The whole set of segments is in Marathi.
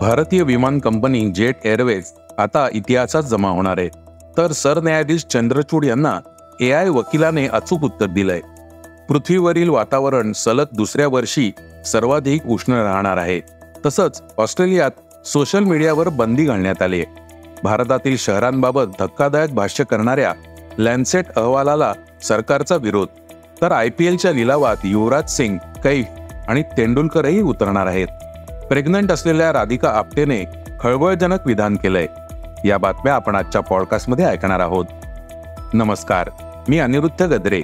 भारतीय विमान कंपनी जेट एअरवेज आता इतिहासात जमा होणार आहे. तर सरन्यायाधीश चंद्रचूड यांना AI वकिलाने अचूक उत्तर दिलंय. पृथ्वीवरील वातावरण सलग दुसऱ्या वर्षी सर्वाधिक उष्ण राहणार आहे. तसंच ऑस्ट्रेलियात सोशल मीडियावर बंदी घालण्यात आली आहे. भारतातील शहरांबाबत धक्कादायक भाष्य करणाऱ्या लॅन्सेट अहवालाला सरकारचा विरोध. तर IPLच्या लिलावात युवराज सिंग, कैफ आणि तेंडुलकरही उतरणार आहेत. प्रेग्नंट असलेल्या राधिका आप्टेने खळबळजनक विधान केलंय. या बातम्या आपण आजच्या पॉडकास्टमध्ये ऐकणार आहोत. नमस्कार, मी अनिरुद्ध गद्रे.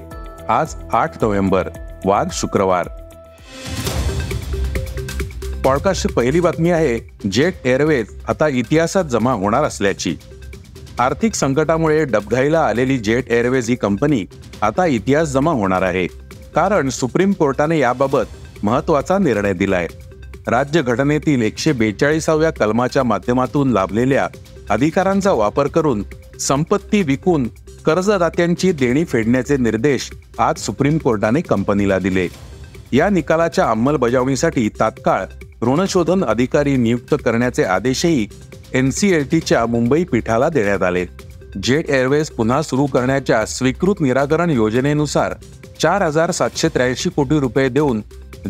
आज 8 नोव्हेंबर, वार शुक्रवार. पॉडकास्टची पहिली बातमी आहे जेट एअरवेज आता इतिहासात जमा होणार असल्याची. आर्थिक संकटामुळे डबघाईला आलेली जेट एअरवेज ही कंपनी आता इतिहास जमा होणार आहे. कारण सुप्रीम कोर्टाने याबाबत महत्त्वाचा निर्णय दिलाय. राज्यघटनेतील 142व्या कलमाच्या माध्यमातून लाभलेल्या अधिकारांचा वापर करून संपत्ती विकून कर्जदात्यांची देणी फेडण्याचे निर्देश आज सुप्रीम कोर्टाने कंपनीला दिले. या निकालाच्या अंमलबजावणीसाठी तात्काळ ऋणशोधन अधिकारी नियुक्त करण्याचे आदेशही NCLTच्या मुंबई पीठाला देण्यात आले. जेट एअरवेज पुन्हा सुरू करण्याच्या स्वीकृत निराकरण योजनेनुसार 4,783 कोटी रुपये देऊन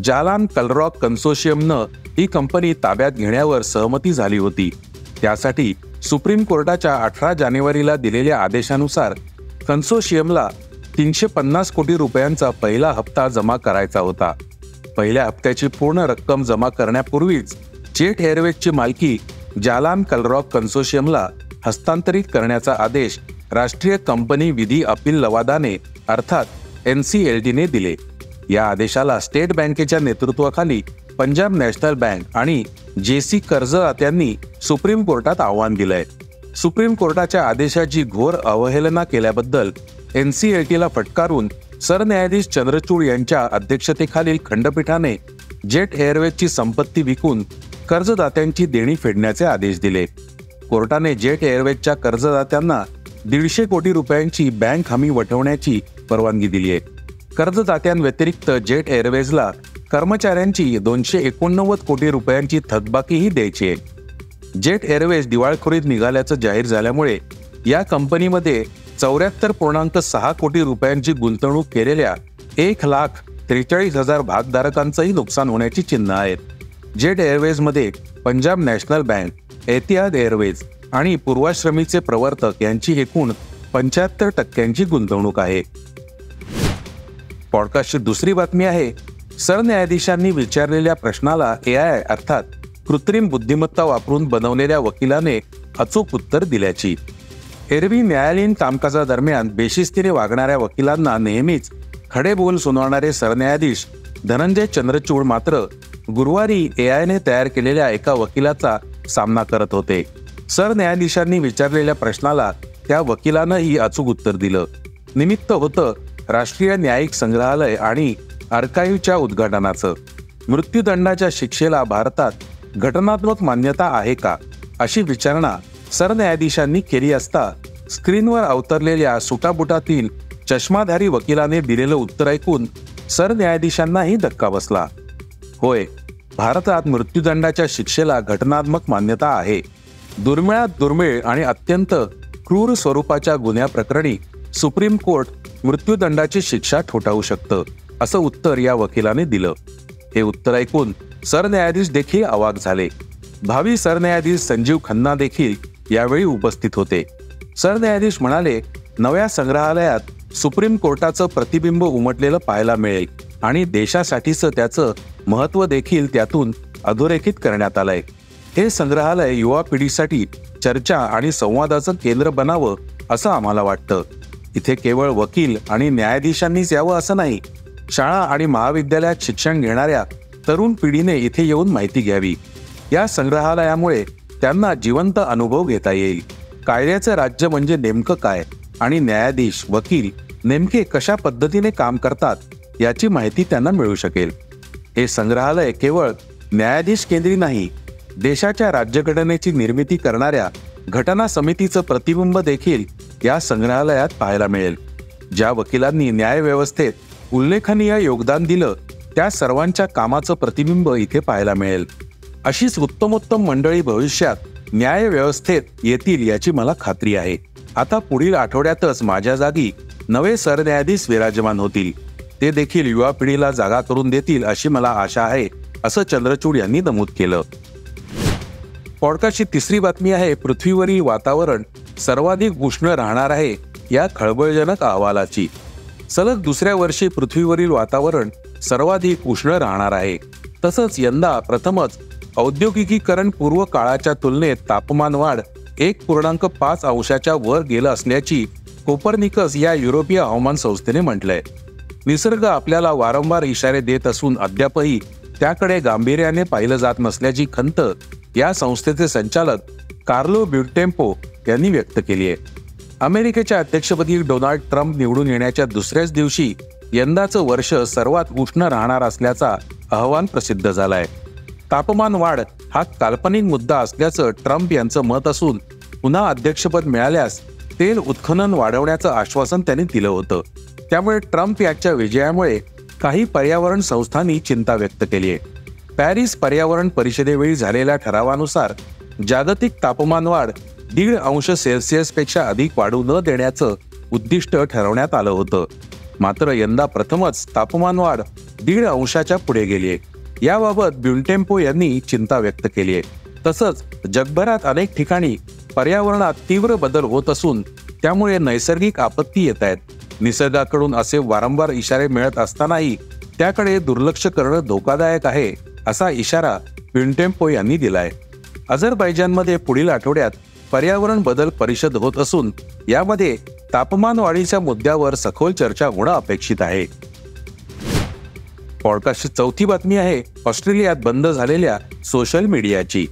जालान कलरॉक कन्सोर्शियमनं ही कंपनी ताब्यात घेण्यावर सहमती झाली होती. त्यासाठी सुप्रीम कोर्टाच्या 18 जानेवारीला दिलेल्या आदेशानुसार कन्सोर्शियमला 350 कोटी रुपयांचा पहिला हप्ता जमा करायचा होता. पहिल्या हप्त्याची पूर्ण रक्कम जमा करण्यापूर्वीच जेट एअरवेजची मालकी जालान कलरॉक कन्सोर्शियमला हस्तांतरित करण्याचा आदेश राष्ट्रीय कंपनी विधी अपील लवादाने अर्थात NCLTने दिले. या आदेशाला स्टेट बँकेच्या नेतृत्वाखाली पंजाब नॅशनल बँक आणि JC कर्जदात्यांनी सुप्रीम कोर्टात आव्हान दिलंय. सुप्रीम कोर्टाच्या आदेशाची घोर अवहेलना केल्याबद्दल NCLTला फटकारून सरन्यायाधीश चंद्रचूड यांच्या अध्यक्षतेखालील खंडपीठाने जेट एअरवेजची संपत्ती विकून कर्जदात्यांची देणी फेडण्याचे आदेश दिले. कोर्टाने जेट एअरवेजच्या कर्जदात्यांना 150 कोटी रुपयांची बँक हमी वठवण्याची परवानगी दिली आहे. कर्जदात्यांव्यतिरिक्त जेट एअरवेजला कर्मचाऱ्यांची 289 कोटी रुपयांची थकबाकीही द्यायची आहे. जेट एअरवेज दिवाळखोरीत निघाल्याचं जाहीर झाल्यामुळे या कंपनीमध्ये 74.6 कोटी रुपयांची गुंतवणूक केलेल्या 1,43,000 भागधारकांचंही नुकसान होण्याची चिन्ह आहेत. जेट एअरवेजमध्ये पंजाब नॅशनल बँक, एतिहाद एअरवेज आणि पूर्वाश्रमीचे प्रवर्तक यांची एकूण 75% गुंतवणूक आहे. पॉडकास्टची दुसरी बातमी आहे सरन्यायाधीशांनी विचारलेल्या प्रश्नाला AI अर्थात कृत्रिम बुद्धिमत्ता वापरून बनवलेल्या वकिलाने अचूक उत्तर दिल्याची. एरवी न्यायालयीन कामकाजादरम्यान बेशिस्तीने वागणाऱ्या वकिलांना नेहमीच खडे बोल सुनावणारे सरन्यायाधीश धनंजय चंद्रचूड मात्र गुरुवारी AIने तयार केलेल्या एका वकिलाचा सामना करत होते. सरन्यायाधीशांनी विचारलेल्या प्रश्नाला त्या वकिलानंही अचूक उत्तर दिलं. निमित्त होतं राष्ट्रीय न्यायिक संग्रहालय आणि आर्काईव्हच्या उद्घाटनाचं. मृत्यूदंडाच्या शिक्षेला भारतात घटनात्मक मान्यता आहे का, अशी विचारणा सरन्यायाधीशांनी केली असता स्क्रीनवर अवतरलेल्या सुटाबुटातील चष्माधारी वकिलाने दिलेलं उत्तर ऐकून सरन्यायाधीशांनाही धक्का बसला. होय, भारतात मृत्यूदंडाच्या शिक्षेला घटनात्मक मान्यता आहे. दुर्मिळात दुर्मिळ आणि अत्यंत क्रूर स्वरूपाच्या गुन्ह्याप्रकरणी सुप्रीम कोर्ट मृत्यूदंडाची शिक्षा ठोठावू शकतं, असं उत्तर या वकिलाने दिलं. हे उत्तर ऐकून सरन्यायाधीश देखील अवाक झाले. भावी सरन्यायाधीश संजीव खन्ना देखील यावेळी उपस्थित होते. सरन्यायाधीश म्हणाले, नव्या संग्रहालयात सुप्रीम कोर्टाचं प्रतिबिंब उमटलेलं पाहायला मिळेल आणि देशासाठीचं त्याचं महत्त्व देखील त्यातून अधोरेखित करण्यात आलंय. हे संग्रहालय युवा पिढीसाठी चर्चा आणि संवादाचं केंद्र बनावं असं आम्हाला वाटतं. इथे केवळ वकील आणि न्यायाधीशांनीच यावं असं नाही, शाळा आणि महाविद्यालयात शिक्षण घेणाऱ्या तरुण पिढीने इथे येऊन माहिती घ्यावी. या संग्रहालयामुळे त्यांना जिवंत अनुभव घेता येईल. कायद्याचं राज्य म्हणजे नेमकं काय आणि न्यायाधीश, वकील नेमके कशा पद्धतीने काम करतात याची माहिती त्यांना मिळू शकेल. हे संग्रहालय केवळ न्यायाधीश केंद्री नाही, देशाच्या राज्यघटनेची निर्मिती करणाऱ्या घटना समितीचं प्रतिबिंब देखील या संग्रहालयात पाहायला मिळेल. ज्या वकिलांनी न्यायव्यवस्थेत उल्लेखनीय योगदान दिलं त्या सर्वांच्या कामाचं प्रतिबिंब इथे पाहायला मिळेल. अशीच उत्तमोत्तम मंडळी भविष्यात न्याय व्यवस्थेत येतील याची मला खात्री आहे. आता पुढील आठवड्यातच माझ्या जागी नवे सरन्यायाधीश विराजमान होतील. ते देखील युवा पिढीला जागा करून देतील अशी मला आशा आहे, असं चंद्रचूड यांनी नमूद केलं. पॉडकास्टची तिसरी बातमी आहे पृथ्वीवरील वातावरण सर्वाधिक उष्ण राहणार आहे या खळबळजनक अहवालाची. सलग दुसऱ्या वर्षी पृथ्वीवरील वातावरण सर्वाधिक उष्ण राहणार आहे. तसंच यंदा प्रथमच औद्योगिकीकरण पूर्व काळाच्या तुलनेत तापमान वाढ 1.5 अंशाच्या वर गेलं असल्याची कोपर्निकस या युरोपीय हवामान संस्थेने म्हटलंय. निसर्ग आपल्याला वारंवार इशारे देत असून अद्यापही त्याकडे गांभीर्याने पाहिलं जात नसल्याची खंत या संस्थेचे संचालक कार्लो ब्युटेम्पो यांनी व्यक्त केली आहे. अमेरिकेच्या अध्यक्षपदी डोनाल्ड ट्रम्प निवडून येण्याच्या दुसऱ्याच दिवशी यंदाचं वर्ष सर्वात उष्ण राहणार असल्याचा अहवाल प्रसिद्ध झालाय. तापमान वाढ हा काल्पनिक मुद्दा असल्याचं ट्रम्प यांचं मत असून पुन्हा अध्यक्षपद मिळाल्यास तेल उत्खनन वाढवण्याचं आश्वासन त्यांनी दिलं होतं. त्यामुळे ट्रम्प यांच्या विजयामुळे काही पर्यावरण संस्थांनी चिंता व्यक्त केली आहे. पॅरिस पर्यावरण परिषदेवेळी झालेल्या ठरावानुसार जागतिक तापमान वाढ 1.5 अंश सेल्सिअसपेक्षा अधिक वाढू न देण्याचं उद्दिष्ट ठरवण्यात आलं होतं. मात्र यंदा प्रथमच तापमान वाढ 1.5 अंशाच्या पुढे गेली आहे. याबाबत ब्युटेम्पो यांनी चिंता व्यक्त केली आहे. तसंच जगभरात अनेक ठिकाणी पर्यावरणात तीव्र बदल होत असून त्यामुळे नैसर्गिक आपत्ती येत आहेत. निसर्गाकडून असे वारंवार इशारे मिळत असतानाही त्याकडे दुर्लक्ष करणं धोकादायक आहे, असा इशारा ब्युटेम्पो यांनी दिलाय. अझरबैजानमध्ये पुढील आठवड्यात पर्यावरण बदल परिषद होत असून यामध्ये तापमान वाढीच्या मुद्द्यावर सखोल चर्चा होणं अपेक्षित आहे. पॉडकास्टची चौथी बातमी आहे ऑस्ट्रेलियात बंद झालेल्या सोशल मीडियाची.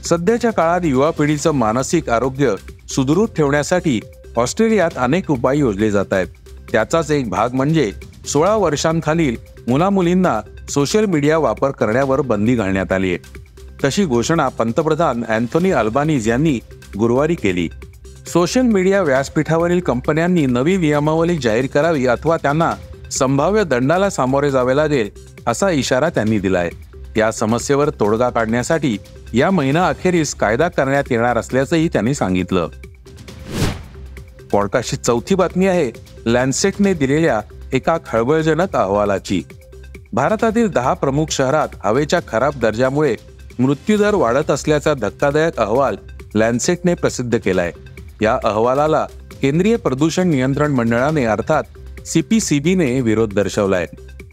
सध्याच्या काळात युवा पिढीचं मानसिक आरोग्य सुदृढ ठेवण्यासाठी ऑस्ट्रेलियात अनेक उपाय योजले जात आहेत. त्याचाच एक भाग म्हणजे 16 वर्षांखालील मुलामुलींना सोशल मीडिया वापर करण्यावर बंदी घालण्यात आली आहे. तशी घोषणा पंतप्रधान अँथोनी अल्बानीज यांनी गुरुवारी केली. सोशल मीडिया व्यासपीठावरील कंपन्यांनी नवी नियमावली जाहीर करावी अथवा त्यांना संभाव्य दंडाला सामोरे जावे लागेल, असा इशारा त्यांनी दिलाय. या समस्येवर तोडगा काढण्यासाठी या महिनाअखेरीस कायदा करण्यात येणार असल्याचंही त्यांनी सांगितलं. पॉडकास्टची चौथी बातमी आहे लॅन्सेटने दिलेल्या एका खळबळजनक अहवालाची. भारतातील 10 प्रमुख शहरात हवेच्या खराब दर्जामुळे मृत्यूदर वाढत असल्याचा धक्कादायक अहवाल लॅन्सेटने प्रसिद्ध केलाय. या अहवालाला केंद्रीय प्रदूषण नियंत्रण मंडळाने अर्थात CPCBने विरोध दर्शवलाय.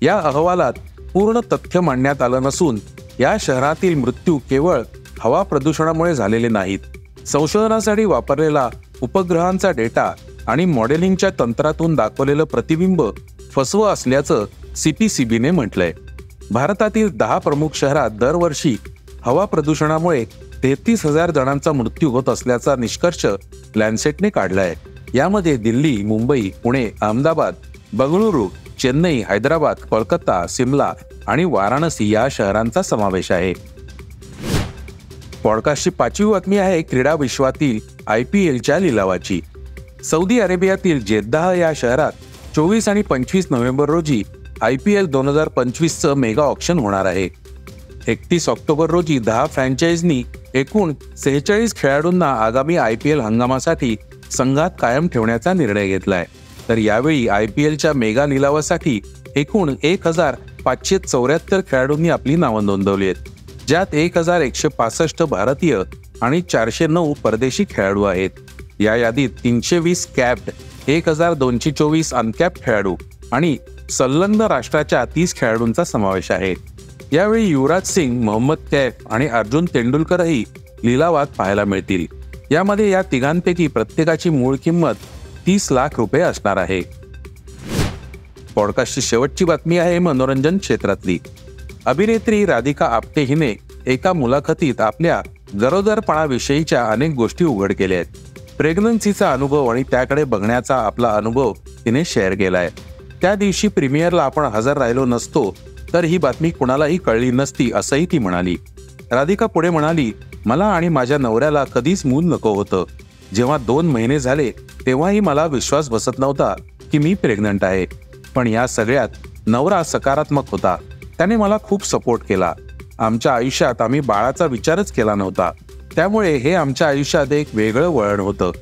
या अहवालात पूर्ण तथ्य मांडण्यात आलं नसून या शहरातील मृत्यू केवळ हवा प्रदूषणामुळे झालेले नाहीत. संशोधनासाठी वापरलेला उपग्रहांचा डेटा आणि मॉडेलिंगच्या तंत्रातून दाखवलेलं प्रतिबिंब फसवं असल्याचं CPCBने म्हटलंय. भारतातील 10 प्रमुख शहरात दरवर्षी हवा प्रदूषणामुळे 33,000 जणांचा मृत्यू होत असल्याचा निष्कर्ष लॅन्सेटने काढलाय. यामध्ये दिल्ली, मुंबई, पुणे, अहमदाबाद, बंगळुरू, चेन्नई, हैदराबाद, कोलकाता, सिमला आणि वाराणसी या शहरांचा समावेश आहे. पॉडकास्टची 5वी बातमी आहे क्रीडा विश्वातील IPLच्या लिलावाची. सौदी अरेबियातील जेद्दाह या शहरात 24 आणि 25 नोव्हेंबर रोजी IPL 2025चं मेगा ऑक्शन होणार आहे. 31 ऑक्टोबर रोजी 10 फ्रँचायझनी एकूण 46 खेळाडूंना आगामी IPL हंगामासाठी संघात कायम ठेवण्याचा निर्णय घेतलाय. तर यावेळी IPLच्या मेगा लिलावासाठी एकूण 1,574 खेळाडूंनी आपली नावं नोंदवली आहेत. ज्यात 1,165 भारतीय आणि 409 परदेशी खेळाडू आहेत. या यादीत 320 कॅप्ड, 1,224 अनकॅप्ड खेळाडू आणि संलग्न राष्ट्राच्या 30 खेळाडूंचा समावेश आहे. यावेळी युवराज सिंग, मोहम्मद कैफ आणि अर्जुन तेंडुलकरही लिलावात पाहायला मिळतील. यामध्ये या तिघांपैकी प्रत्येकाची मूळ किंमत 30 लाख रुपये असणार आहे. पॉडकास्टची शेवटची बातमी आहे मनोरंजन क्षेत्रातली. अभिनेत्री राधिका आप्टे हिने एका मुलाखतीत आपल्या गरोदरपणाविषयीच्या अनेक गोष्टी उघड केल्या आहेत. प्रेग्नन्सीचा अनुभव आणि त्याकडे बघण्याचा आपला अनुभव तिने शेअर केलाय. त्या दिवशी प्रीमियरला आपण हजर राहिलो नसतो तर ही बातमी कुणालाही कळली नसती, असंही ती म्हणाली. राधिका पुढे म्हणाली, मला आणि माझ्या नवऱ्याला कधीच मूल नको होतं. जेव्हा 2 महिने झाले तेव्हाही मला विश्वास बसत नव्हता की मी प्रेग्नंट आहे. पण या सगळ्यात नवरा सकारात्मक होता. त्याने मला खूप सपोर्ट केला. आमच्या आयुष्यात आम्ही बाळाचा विचारच केला नव्हता, त्यामुळे हे आमच्या आयुष्यात एक वेगळं वळण होतं.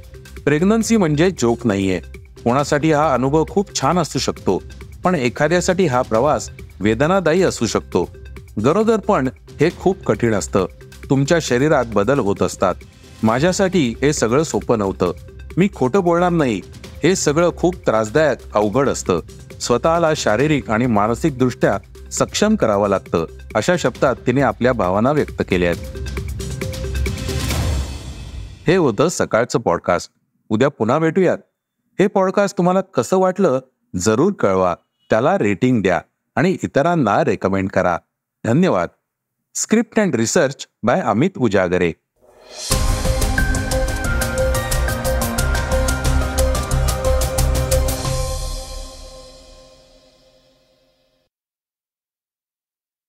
प्रेग्नन्सी म्हणजे जोक नाहीये. कोणासाठी हा अनुभव खूप छान असू शकतो, पण एखाद्यासाठी हा प्रवास वेदनादायी असू शकतो. गरोदरपण हे खूप कठीण असतं. तुमच्या शरीरात बदल होत असतात. माझ्यासाठी हे सगळं सोपं नव्हतं. मी खोटं बोलणार नाही, हे सगळं खूप त्रासदायक, अवघड असतं. स्वतःला शारीरिक आणि मानसिक दृष्ट्या सक्षम करावं लागतं, अशा शब्दात तिने आपल्या भावना व्यक्त केल्या आहेत. हे होतं सकाळचं पॉडकास्ट. उद्या पुन्हा भेटूयात. हे पॉडकास्ट तुम्हाला कसं वाटलं जरूर कळवा. त्याला रेटिंग द्या आणि इतरांना रेकमेंड करा. धन्यवाद. Script and research by Amit Ujagare.